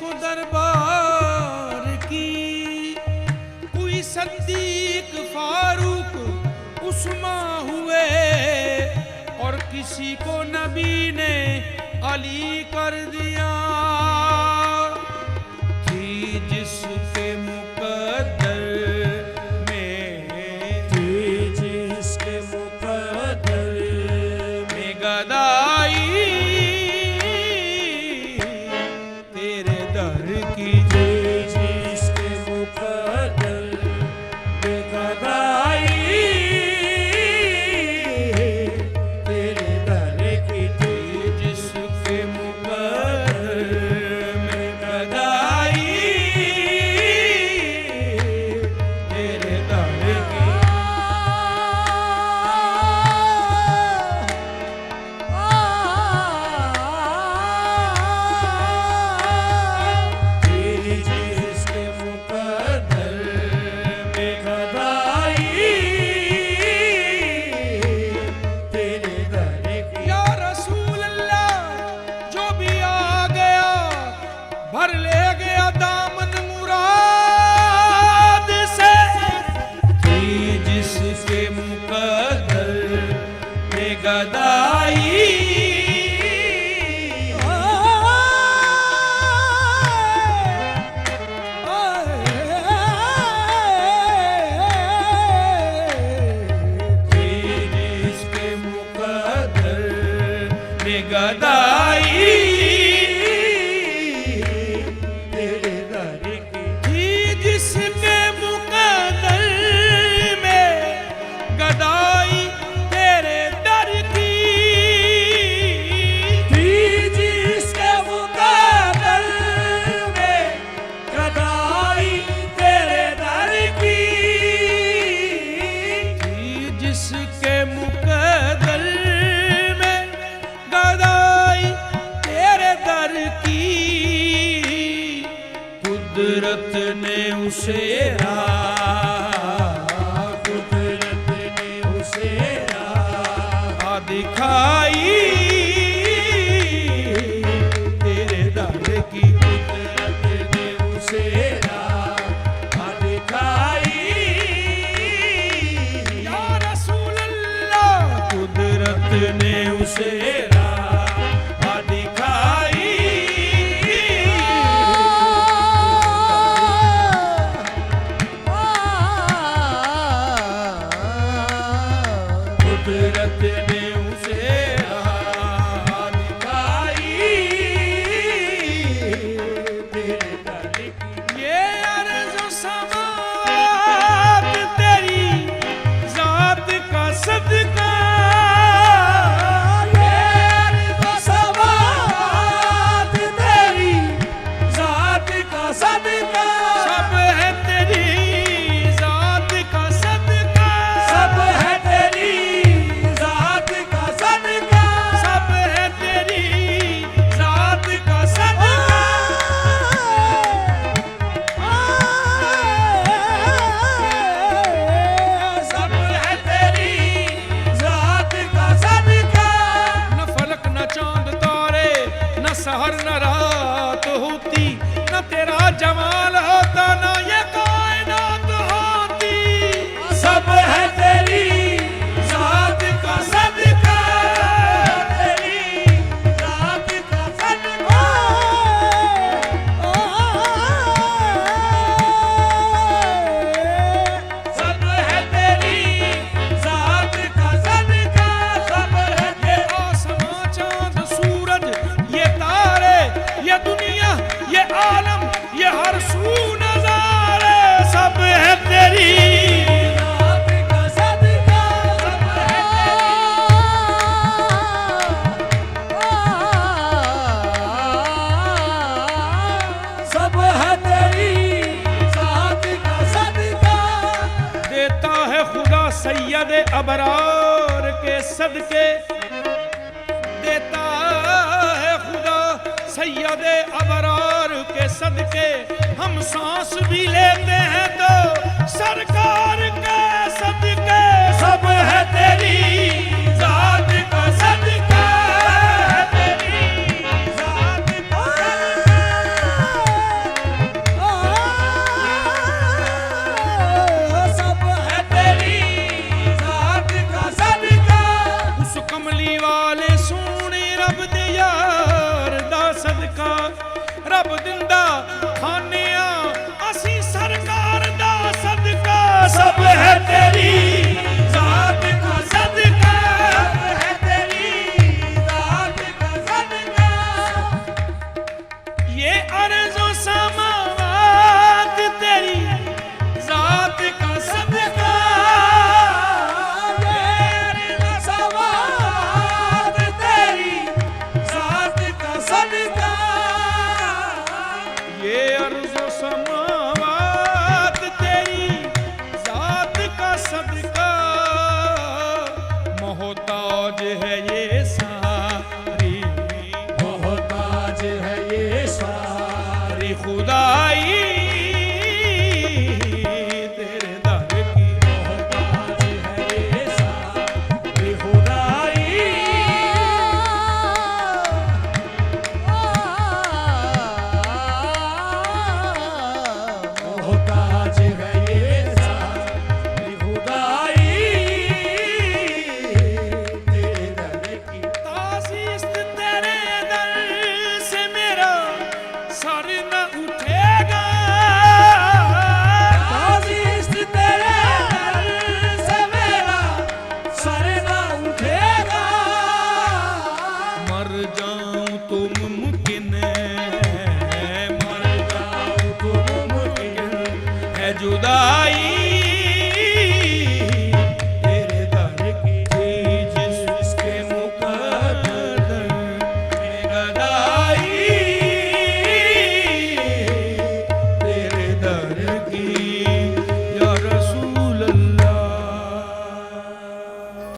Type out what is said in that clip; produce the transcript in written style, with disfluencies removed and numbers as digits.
को दरबार की, कोई सद्दीक फारूक उस्मा हुए और किसी को नबी ने अली कर दिया। थी जिसके मुकद्दर में, थी जिसके मुकद्दर में गदाई तेरे दर की, थी जिसके मुकद्दर में गदाई तेरे दर की, थी जिसके मुकद्दर में गदाई तेरे दर की। थी जिसके मुकद्दर में गदाई तेरे दर की। या रसूल अल्लाह, जो भी आ गया भर ले गया दामन मुराद से। थी जिसके मुकद्दर में गदाई थी जिसके मुकद्दर में गदाई तेरे दर की। थी जिसके मुकद्दर में गदाई तेरे दर की। थी जिसके मुकद्दर में गदाई तेरे दर की। थी जिसके मुकद्दर में गदाई तेरे दर की। कुदरत ने उसे कुदरत ने उसे राह दिखाई तेरे दर की। कुदरत ने उसे राह दिखाई। या रसूल अल्लाह, कुदरत ने उसे राह दिखाई कुदरत ने उसे राह दिखाई तेरे दर की। ये अर्ज़ समात तेरी ज़ात का सदका। ये अर्ज़ समात तेरी ज़ात का सदका। सब है तेरी ज़ात का सदका। सब है तेरी ज़ात का सदका। सब है तेरी ज़ात का सदका। सब है तेरी ज़ात का सदका। न फलक न चांद तारे, न सहर न रात होती, न तेरा जमाल होता, न ये कायनात होती। सब है तेरी ज़ात का सदका। तेरी ज़ात का सदका। सब है तेरी ज़ात का सदका। सब है ये आसमां चांद सूरज, ये तारे, ये दुनिया, ये आलम, ये हर सू नज़ारे, सब है तेरी ज़ात का सदका। सब है सब है तेरी ज़ात का सदका। देता है खुदा सैयद अबरार के सदके। देता है खुदा सैयद अबरार के सदके। हम सांस भी लेते हैं तो सरकार के सदके। सब है तेरी ज़ात का सदका। तेरी ज़ात का ਸਦਕਾ ਰੱਬ ਦਿੰਦਾ ਖਾਨਿਆਂ ਅਸੀਂ ਸਰਕਾਰ ਦਾ ਸਦਕਾ सब है तेरी